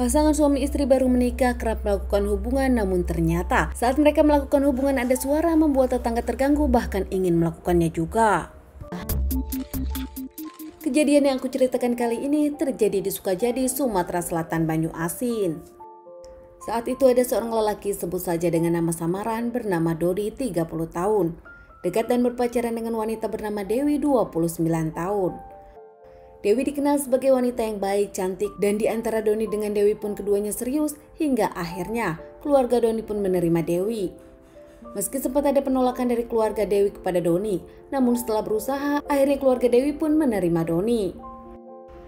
Pasangan suami istri baru menikah kerap melakukan hubungan, namun ternyata saat mereka melakukan hubungan ada suara membuat tetangga terganggu, bahkan ingin melakukannya juga. Kejadian yang aku ceritakan kali ini terjadi di Sukajadi, Sumatera Selatan, Banyu Asin. Saat itu ada seorang lelaki, sebut saja dengan nama samaran, bernama Dodi, 30 tahun. Dekat dan berpacaran dengan wanita bernama Dewi, 29 tahun. Dewi dikenal sebagai wanita yang baik, cantik, dan di antara Doni dengan Dewi pun keduanya serius, hingga akhirnya keluarga Doni pun menerima Dewi. Meski sempat ada penolakan dari keluarga Dewi kepada Doni, namun setelah berusaha, akhirnya keluarga Dewi pun menerima Doni.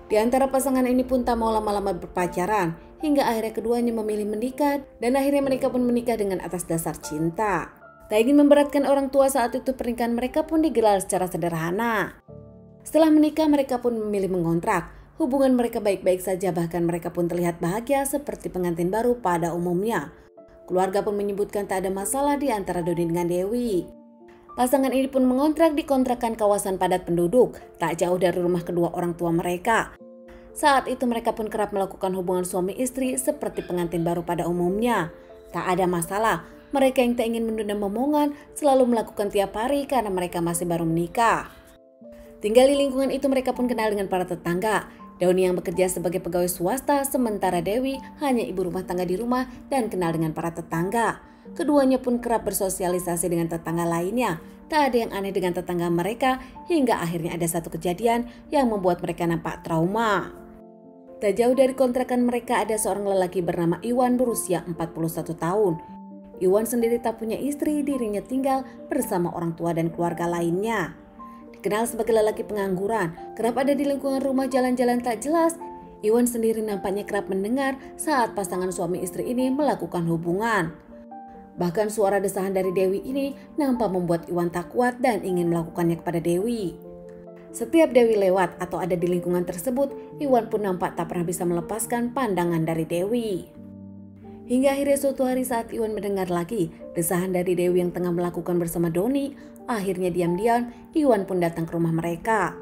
Di antara pasangan ini pun tak mau lama-lama berpacaran, hingga akhirnya keduanya memilih menikah, dan akhirnya mereka pun menikah dengan atas dasar cinta. Tak ingin memberatkan orang tua, saat itu pernikahan mereka pun digelar secara sederhana. Setelah menikah, mereka pun memilih mengontrak. Hubungan mereka baik-baik saja, bahkan mereka pun terlihat bahagia seperti pengantin baru pada umumnya. Keluarga pun menyebutkan tak ada masalah di antara Doni dengan Dewi. Pasangan ini pun mengontrak di kontrakan kawasan padat penduduk, tak jauh dari rumah kedua orang tua mereka. Saat itu mereka pun kerap melakukan hubungan suami istri seperti pengantin baru pada umumnya. Tak ada masalah, mereka yang tak ingin menunda momongan selalu melakukan tiap hari karena mereka masih baru menikah. Tinggal di lingkungan itu, mereka pun kenal dengan para tetangga. Doni yang bekerja sebagai pegawai swasta, sementara Dewi hanya ibu rumah tangga di rumah dan kenal dengan para tetangga. Keduanya pun kerap bersosialisasi dengan tetangga lainnya. Tak ada yang aneh dengan tetangga mereka, hingga akhirnya ada satu kejadian yang membuat mereka nampak trauma. Tak jauh dari kontrakan mereka ada seorang lelaki bernama Iwan berusia 41 tahun. Iwan sendiri tak punya istri, dirinya tinggal bersama orang tua dan keluarga lainnya. Dikenal sebagai lelaki pengangguran, kerap ada di lingkungan rumah jalan-jalan tak jelas. Iwan sendiri nampaknya kerap mendengar saat pasangan suami istri ini melakukan hubungan. Bahkan suara desahan dari Dewi ini nampak membuat Iwan tak kuat dan ingin melakukannya kepada Dewi. Setiap Dewi lewat atau ada di lingkungan tersebut, Iwan pun nampak tak pernah bisa melepaskan pandangan dari Dewi. Hingga akhirnya suatu hari saat Iwan mendengar lagi desahan dari Dewi yang tengah melakukan bersama Doni, akhirnya diam-diam Iwan pun datang ke rumah mereka.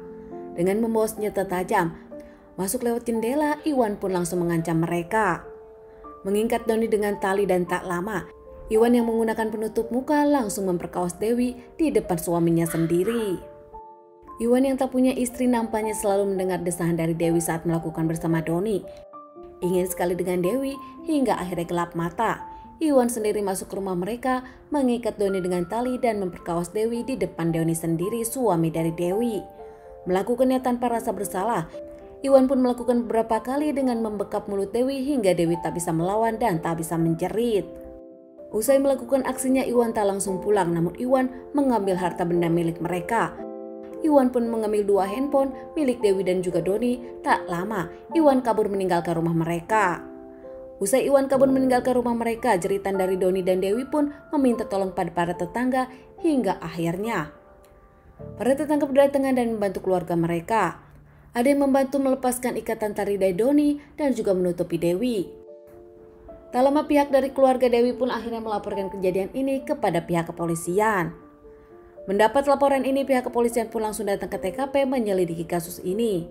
Dengan membawa senjata tajam, masuk lewat jendela, Iwan pun langsung mengancam mereka. Mengikat Doni dengan tali dan tak lama, Iwan yang menggunakan penutup muka langsung memperkaos Dewi di depan suaminya sendiri. Iwan yang tak punya istri nampaknya selalu mendengar desahan dari Dewi saat melakukan bersama Doni. Ingin sekali dengan Dewi hingga akhirnya gelap mata. Iwan sendiri masuk ke rumah mereka, mengikat Doni dengan tali dan memperkaos Dewi di depan Doni sendiri, suami dari Dewi. Melakukannya tanpa rasa bersalah, Iwan pun melakukan beberapa kali dengan membekap mulut Dewi hingga Dewi tak bisa melawan dan tak bisa menjerit. Usai melakukan aksinya, Iwan tak langsung pulang, namun Iwan mengambil harta benda milik mereka. Iwan pun mengambil 2 handphone milik Dewi dan juga Doni. Tak lama, Iwan kabur meninggalkan rumah mereka. Usai Iwan kabur meninggalkan rumah mereka, jeritan dari Doni dan Dewi pun meminta tolong pada para tetangga, hingga akhirnya para tetangga berdatangan dan membantu keluarga mereka. Ada yang membantu melepaskan ikatan tali dari Doni dan juga menutupi Dewi. Tak lama pihak dari keluarga Dewi pun akhirnya melaporkan kejadian ini kepada pihak kepolisian. Mendapat laporan ini, pihak kepolisian pun langsung datang ke TKP menyelidiki kasus ini.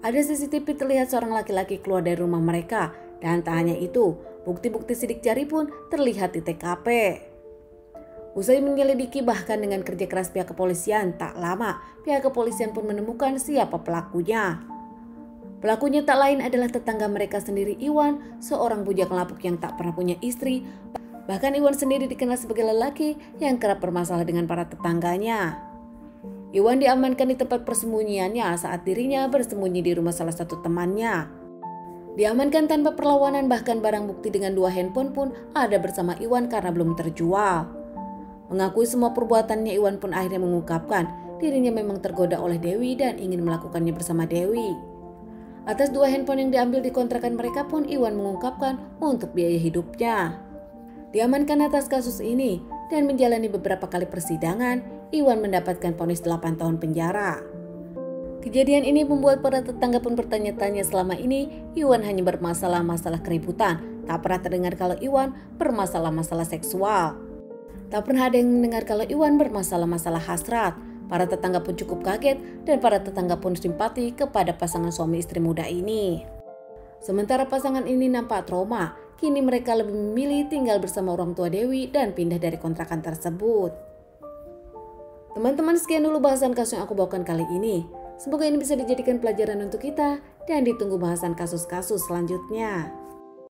Ada CCTV terlihat seorang laki-laki keluar dari rumah mereka, dan tak hanya itu, bukti-bukti sidik jari pun terlihat di TKP. Usai menyelidiki bahkan dengan kerja keras pihak kepolisian, tak lama pihak kepolisian pun menemukan siapa pelakunya. Pelakunya tak lain adalah tetangga mereka sendiri, Iwan, seorang bujang lapuk yang tak pernah punya istri. Bahkan Iwan sendiri dikenal sebagai lelaki yang kerap bermasalah dengan para tetangganya. Iwan diamankan di tempat persembunyiannya saat dirinya bersembunyi di rumah salah satu temannya. Diamankan tanpa perlawanan, bahkan barang bukti dengan 2 handphone pun ada bersama Iwan karena belum terjual. Mengakui semua perbuatannya, Iwan pun akhirnya mengungkapkan dirinya memang tergoda oleh Dewi dan ingin melakukannya bersama Dewi. Atas 2 handphone yang diambil di kontrakan mereka pun Iwan mengungkapkan untuk biaya hidupnya. Diamankan atas kasus ini dan menjalani beberapa kali persidangan, Iwan mendapatkan vonis 8 tahun penjara. Kejadian ini membuat para tetangga pun bertanya-tanya, selama ini Iwan hanya bermasalah-masalah keributan. Tak pernah terdengar kalau Iwan bermasalah-masalah seksual. Tak pernah ada yang mendengar kalau Iwan bermasalah-masalah hasrat. Para tetangga pun cukup kaget dan para tetangga pun simpati kepada pasangan suami istri muda ini. Sementara pasangan ini nampak trauma, kini mereka lebih memilih tinggal bersama orang tua Dewi dan pindah dari kontrakan tersebut. Teman-teman, sekian dulu bahasan kasus yang aku bawakan kali ini. Semoga ini bisa dijadikan pelajaran untuk kita dan ditunggu bahasan kasus-kasus selanjutnya.